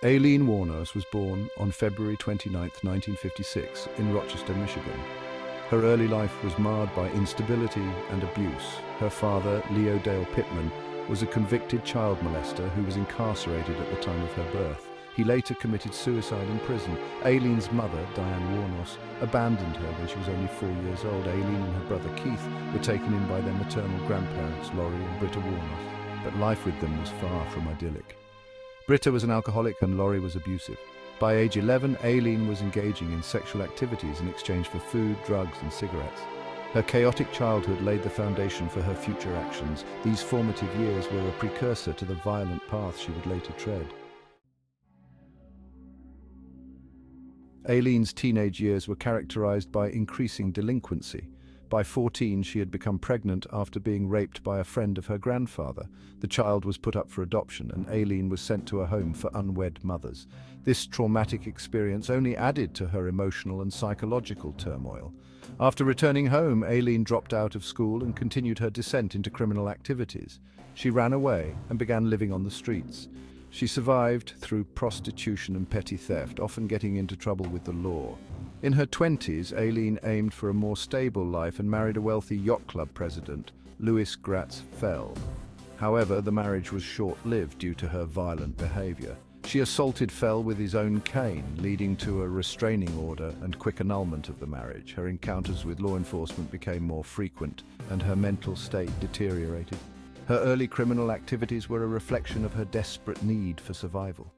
Aileen Wuornos was born on February 29, 1956, in Rochester, Michigan. Her early life was marred by instability and abuse. Her father, Leo Dale Pittman, was a convicted child molester who was incarcerated at the time of her birth. He later committed suicide in prison. Aileen's mother, Diane Wuornos, abandoned her when she was only 4 years old. Aileen and her brother Keith were taken in by their maternal grandparents, Laurie and Britta Wuornos, but life with them was far from idyllic. Britta was an alcoholic and Laurie was abusive. By age 11, Aileen was engaging in sexual activities in exchange for food, drugs, and cigarettes. Her chaotic childhood laid the foundation for her future actions. These formative years were a precursor to the violent path she would later tread. Aileen's teenage years were characterized by increasing delinquency. By 14, she had become pregnant after being raped by a friend of her grandfather. The child was put up for adoption, and Aileen was sent to a home for unwed mothers. This traumatic experience only added to her emotional and psychological turmoil. After returning home, Aileen dropped out of school and continued her descent into criminal activities. She ran away and began living on the streets. She survived through prostitution and petty theft, often getting into trouble with the law. In her 20s, Aileen aimed for a more stable life and married a wealthy yacht club president, Louis Gratz Fell. However, the marriage was short-lived due to her violent behavior. She assaulted Fell with his own cane, leading to a restraining order and quick annulment of the marriage. Her encounters with law enforcement became more frequent, and her mental state deteriorated. Her early criminal activities were a reflection of her desperate need for survival.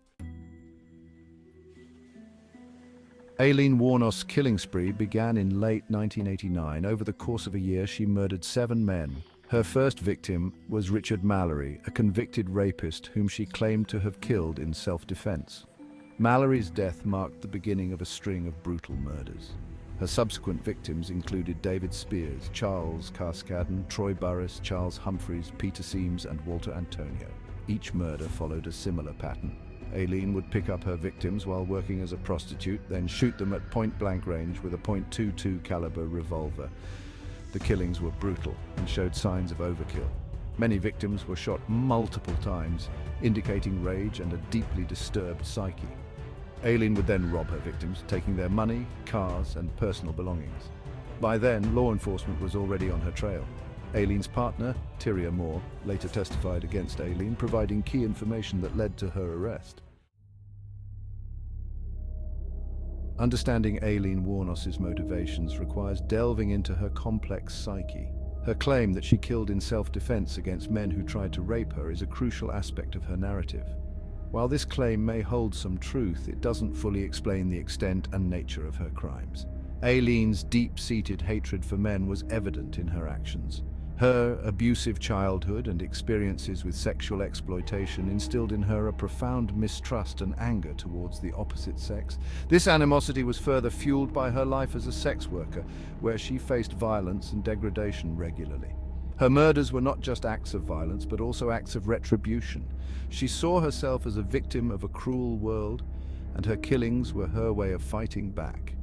Aileen Wuornos' killing spree began in late 1989. Over the course of a year, she murdered 7 men. Her first victim was Richard Mallory, a convicted rapist whom she claimed to have killed in self-defense. Mallory's death marked the beginning of a string of brutal murders. Her subsequent victims included David Spears, Charles Cascaden, Troy Burris, Charles Humphreys, Peter Seams, and Walter Antonio. Each murder followed a similar pattern. Aileen would pick up her victims while working as a prostitute, then shoot them at point-blank range with a .22 caliber revolver. The killings were brutal and showed signs of overkill. Many victims were shot multiple times, indicating rage and a deeply disturbed psyche. Aileen would then rob her victims, taking their money, cars, and personal belongings. By then, law enforcement was already on her trail. Aileen's partner, Tyria Moore, later testified against Aileen, providing key information that led to her arrest. Understanding Aileen Wuornos' motivations requires delving into her complex psyche. Her claim that she killed in self-defense against men who tried to rape her is a crucial aspect of her narrative. While this claim may hold some truth, it doesn't fully explain the extent and nature of her crimes. Aileen's deep-seated hatred for men was evident in her actions. Her abusive childhood and experiences with sexual exploitation instilled in her a profound mistrust and anger towards the opposite sex. This animosity was further fueled by her life as a sex worker, where she faced violence and degradation regularly. Her murders were not just acts of violence, but also acts of retribution. She saw herself as a victim of a cruel world, and her killings were her way of fighting back.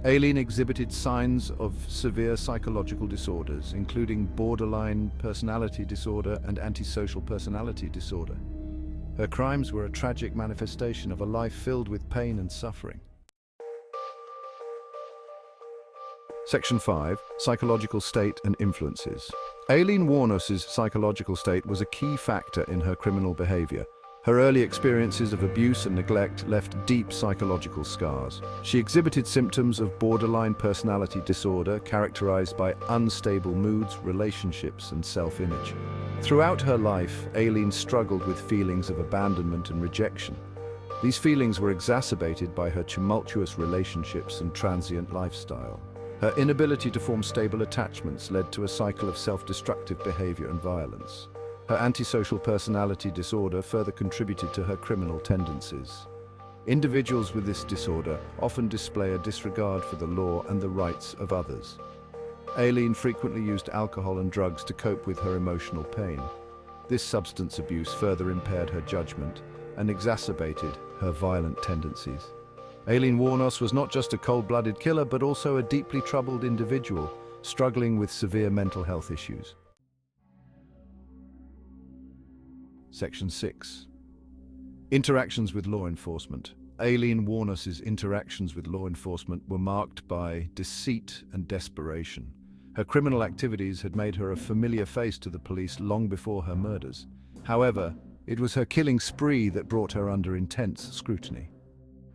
Aileen exhibited signs of severe psychological disorders, including borderline personality disorder and antisocial personality disorder. Her crimes were a tragic manifestation of a life filled with pain and suffering. Section 5. Psychological state and influences. Aileen Wuornos' psychological state was a key factor in her criminal behavior. Her early experiences of abuse and neglect left deep psychological scars. She exhibited symptoms of borderline personality disorder characterized by unstable moods, relationships, and self-image. Throughout her life, Aileen struggled with feelings of abandonment and rejection. These feelings were exacerbated by her tumultuous relationships and transient lifestyle. Her inability to form stable attachments led to a cycle of self-destructive behavior and violence. Her antisocial personality disorder further contributed to her criminal tendencies. Individuals with this disorder often display a disregard for the law and the rights of others. Aileen frequently used alcohol and drugs to cope with her emotional pain. This substance abuse further impaired her judgment and exacerbated her violent tendencies. Aileen Wuornos was not just a cold-blooded killer, but also a deeply troubled individual, struggling with severe mental health issues. Section 6. Interactions with law enforcement. Aileen Wuornos' interactions with law enforcement were marked by deceit and desperation. Her criminal activities had made her a familiar face to the police long before her murders. However, it was her killing spree that brought her under intense scrutiny.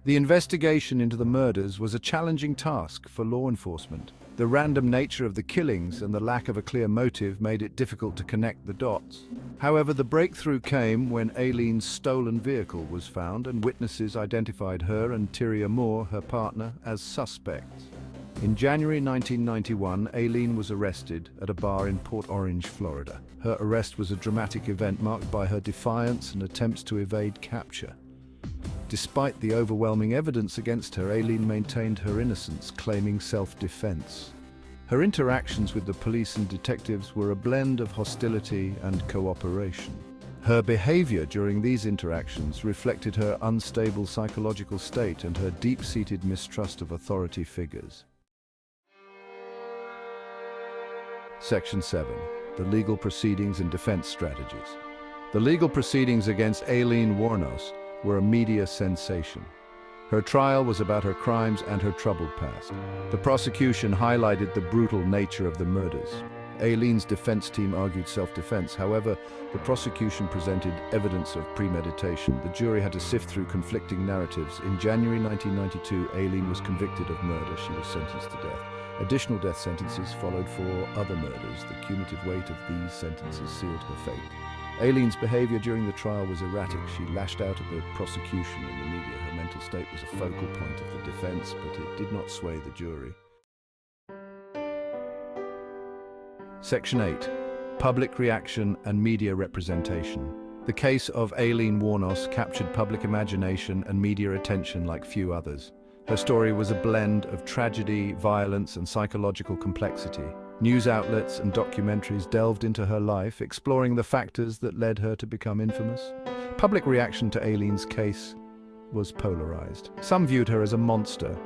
The investigation into the murders was a challenging task for law enforcement. The random nature of the killings and the lack of a clear motive made it difficult to connect the dots. However, the breakthrough came when Aileen's stolen vehicle was found and witnesses identified her and Tyria Moore, her partner, as suspects. In January 1991, Aileen was arrested at a bar in Port Orange, Florida. Her arrest was a dramatic event marked by her defiance and attempts to evade capture. Despite the overwhelming evidence against her, Aileen maintained her innocence, claiming self-defense. Her interactions with the police and detectives were a blend of hostility and cooperation. Her behavior during these interactions reflected her unstable psychological state and her deep-seated mistrust of authority figures. Section 7. The legal proceedings and defense strategies. The legal proceedings against Aileen Wuornos were a media sensation. Her trial was about her crimes and her troubled past. The prosecution highlighted the brutal nature of the murders. Aileen's defense team argued self-defense. However, the prosecution presented evidence of premeditation. The jury had to sift through conflicting narratives. In January 1992, Aileen was convicted of murder. She was sentenced to death. Additional death sentences followed for other murders. The cumulative weight of these sentences sealed her fate. Aileen's behavior during the trial was erratic. She lashed out at the prosecution and the media. Her mental state was a focal point of the defense, but it did not sway the jury. Section 8. Public reaction and media representation. The case of Aileen Wuornos captured public imagination and media attention like few others. Her story was a blend of tragedy, violence, and psychological complexity. News outlets and documentaries delved into her life, exploring the factors that led her to become infamous. Public reaction to Aileen's case was polarized. Some viewed her as a monster,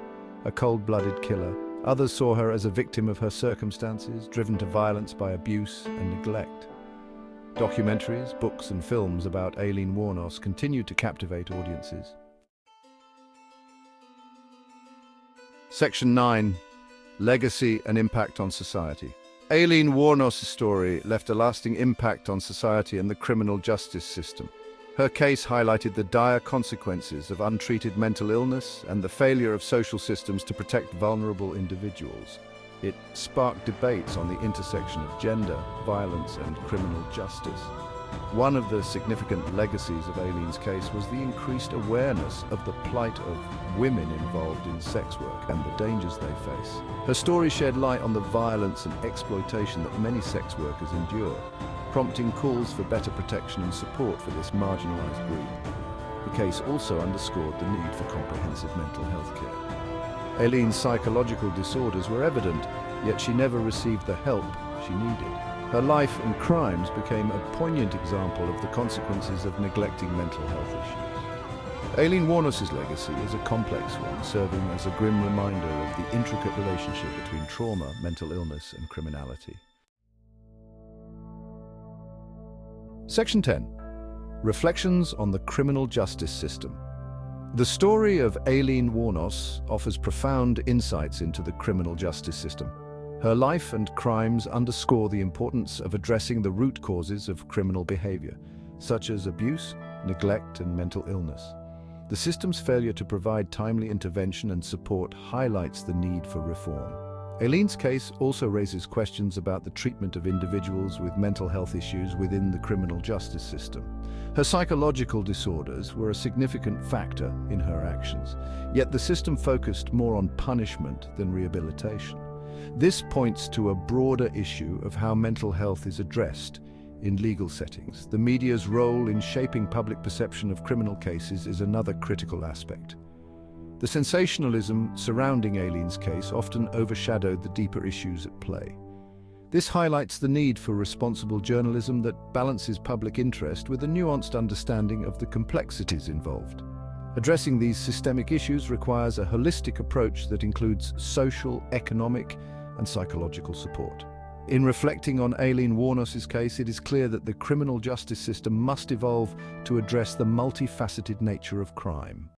a cold-blooded killer. Others saw her as a victim of her circumstances, driven to violence by abuse and neglect. Documentaries, books, and films about Aileen Wuornos continued to captivate audiences. Section 9. Legacy and impact on society. Aileen Wuornos' story left a lasting impact on society and the criminal justice system. Her case highlighted the dire consequences of untreated mental illness and the failure of social systems to protect vulnerable individuals. It sparked debates on the intersection of gender, violence, and criminal justice. One of the significant legacies of Aileen's case was the increased awareness of the plight of women involved in sex work and the dangers they face. Her story shed light on the violence and exploitation that many sex workers endure, prompting calls for better protection and support for this marginalized group. The case also underscored the need for comprehensive mental health care. Aileen's psychological disorders were evident, yet she never received the help she needed. Her life and crimes became a poignant example of the consequences of neglecting mental health issues. Aileen Wuornos' legacy is a complex one, serving as a grim reminder of the intricate relationship between trauma, mental illness, and criminality. Section 10. Reflections on the criminal justice system. The story of Aileen Wuornos offers profound insights into the criminal justice system. Her life and crimes underscore the importance of addressing the root causes of criminal behavior, such as abuse, neglect, and mental illness. The system's failure to provide timely intervention and support highlights the need for reform. Aileen's case also raises questions about the treatment of individuals with mental health issues within the criminal justice system. Her psychological disorders were a significant factor in her actions, yet the system focused more on punishment than rehabilitation. This points to a broader issue of how mental health is addressed in legal settings. The media's role in shaping public perception of criminal cases is another critical aspect. The sensationalism surrounding Aileen's case often overshadowed the deeper issues at play. This highlights the need for responsible journalism that balances public interest with a nuanced understanding of the complexities involved. Addressing these systemic issues requires a holistic approach that includes social, economic, and psychological support. In reflecting on Aileen Wuornos' case, it is clear that the criminal justice system must evolve to address the multifaceted nature of crime.